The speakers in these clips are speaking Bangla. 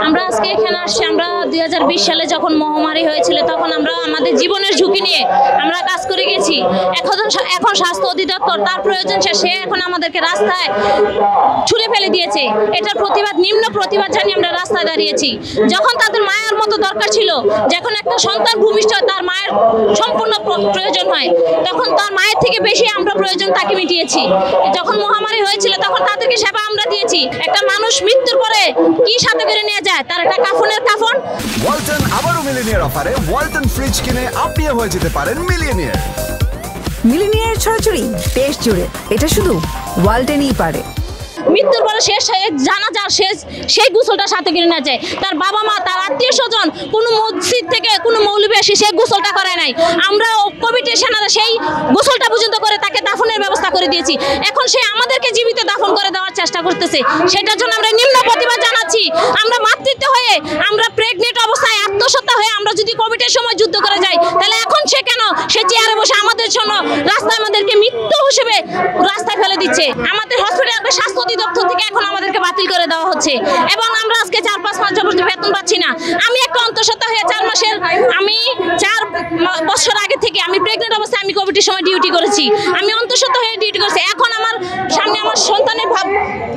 আমরা আজকে এখানে আসছি। আমরা 2020 সালে যখন মহামারী হয়েছিল তখন আমরা আমাদের জীবনের ঝুঁকি নিয়ে আমরা কাজ করে গেছি। এখন স্বাস্থ্য অধিদপ্তর তার প্রয়োজন সে এখন আমাদেরকে রাস্তায় ছুঁড়ে ফেলে দিয়েছে। এটার প্রতিবাদ, নিম্ন প্রতিবাদ জানিয়ে আমরা রাস্তায় দাঁড়িয়েছি। যখন তাদের মায়ের মতো দরকার ছিল, যখন একটা সন্তান ভূমিষ্ঠ তার মায়ের সম্পূর্ণ প্রয়োজন হয়, তখন তার মায়ের থেকে বেশি আমরা প্রয়োজন তাকে মিটিয়েছি। যখন মহামারী হয়েছিল তখন তাদেরকে সেবা আমরা দিয়েছি। একটা মানুষ মৃত্যুর পরে কি সাথে করে নিয়ে যায়, তার একটা কাফনের কাফন। ওয়ালটন আবারও মিলিনিয়ার অফারে ওয়ালটন ফ্রিজ কিনে আপনিও হয়ে যেতে পারেন মিলিয়নিয়ার। মিলিনিয়ার ছড়াছড়ি দেশ জুড়ে, এটা শুধু ওয়ালটনই পারে। মৃত্যুর পরে শেষ জানাজার শেষ সেই গোসলটা সাথে কিনে নিয়ে যায়। তার বাবা মা, তার আত্মীয় স্বজন, কোনো মসজিদ থেকে কোনো মৌলবী এসে সেই গোসলটা করে নাই। আমরা কমিটির সেনারা সেই গোসলটা পর্যন্ত করে তাকে দাফনের ব্যবস্থা করে দিয়েছি। এখন সে আমাদেরকে জীবিত দাফন করে দেওয়ার চেষ্টা করতেছে। সেটার জন্য আমরা নিম্ন প্রতিবাদ জানাচ্ছি। আমরা মাতৃত্ব হয়ে, আমরা প্রেগনেন্ট অবস্থায় আত্মহত্যা হয়ে আমরা যদি কোভিডের সময় যুদ্ধ করে যাই, তাহলে এখন সে কেন সে চেয়ারে বসে আমাদের জন্য রাস্তায় আমাদেরকে মৃত্যু হিসেবে রাস্তায় ফেলে দিচ্ছে। আমাদের হসপিটালের স্বাস্থ্য অধিদপ্তর থেকে এখন আমাদেরকে বাতিল করে দেওয়া হচ্ছে এবং আমরা আজকে 4-5 মাস যাবত বেতন পাচ্ছি না। আমি একটা অন্তঃসত্ত্বা হয়ে 4 মাসের, আমি 4 বছর আগে থেকে আমি প্রেগনেন্ট অবস্থায় আমি কোভিডের সময় ডিউটি করেছি। আমি অন্তঃসত্ত্বা হয়ে ডিউটি করেছি। এখন আমার সামনে আমার সন্তানের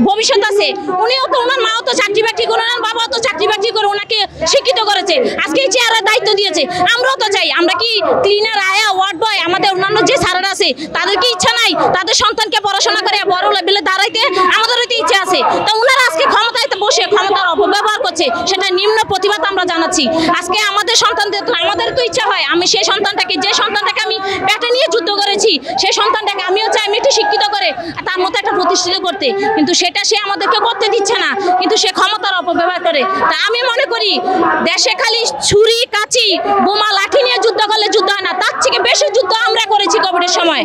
ভবিষ্যৎ আছে। উনিও তো, ওনার মাও তো চাকরি বাকরি করে, ওনার বাবাও তো চাকরি বাকরি করে ওনাকে শিক্ষিত করেছে। আজকে এই চেয়ারের দায়িত্ব দিয়েছে। আমরাও তো চাই, আমরা কি ক্লিনার, আয়া, ওয়ার্ড বয়, আমাদের অন্যান্য যে স্যারেরা আছে তাদের কি ইচ্ছা নাই তাদের সন্তানকে পড়াশোনা করে বড় লেভেলে দাঁড়াইতে? আমাদেরও তো ইচ্ছা আছে। তো ওনারা আজকে ক্ষমতায় বসে ক্ষমতার অপব্যবহার করছে, সেটা নিম্ন প্রতিবাদ আমরা জানাচ্ছি। আজকে আমাদের সন্তানদের, আমাদের তো ইচ্ছা হয় আমি সেই সন্তানটাকে, যে সন্তানটাকে আমি পেটে নিয়ে যুদ্ধ করেছি, সেই সন্তানটাকে আমিও চাই আমি একটু শিক্ষিত করে তার মতো একটা প্রতিষ্ঠিত করতে, কিন্তু সেটা সে আমাদেরকে করতে দিচ্ছে না। কিন্তু সে ক্ষমতার অপব্যবহার করে। তা আমি মনে করি দেশে খালি ছুরি, কাঁচি, বোমা, লাঠি নিয়ে যুদ্ধ করলে যুদ্ধ হয় না। তার থেকে বেশি যুদ্ধ আমরা করেছি কোভিডের সময়,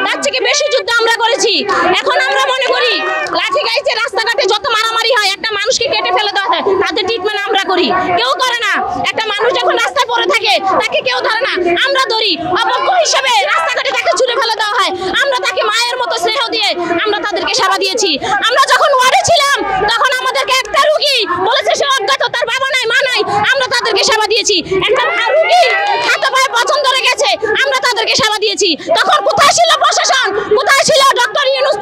তার থেকে বেশি যুদ্ধ আমরা করেছি। এখন আমরা মনে করি লাঠি গাইছে, রাস্তাঘাটে যত মারামারি হয়, একটা মানুষকে কেটে ফেলে দেওয়া হয়, তাদের ট্রিটমেন্ট আমরা করি, কেউ করে না। একটা মানুষ যখন রাস্তায় পড়ে থাকে তাকে কেউ ধরে না, আমরা ধরি। অপক্ষ হিসেবে রাস্তাঘাটে তাকে ছুঁড়ে ফেলে দেওয়া হয়, আমরা তাকে মায়ের মতো স্নেহ দিয়ে আমরা তাদেরকে সেবা দিয়েছি। আমরা যখন ওয়ার্ডে ছিলাম তখন আমাদেরকে একটা রুগী বলেছে সে অজ্ঞাত, তার বাবা নাই, মা নাই, আমরা তাদেরকে সেবা দিয়েছি। একটা রুগী হাতে পায়ে পছন্দ ধরে গেছে, আমরা তাদেরকে সেবা দিয়েছি। তখন কোথায় ছিল প্রশাসন, কোথায় ছিল ডক্টর ইউনূস?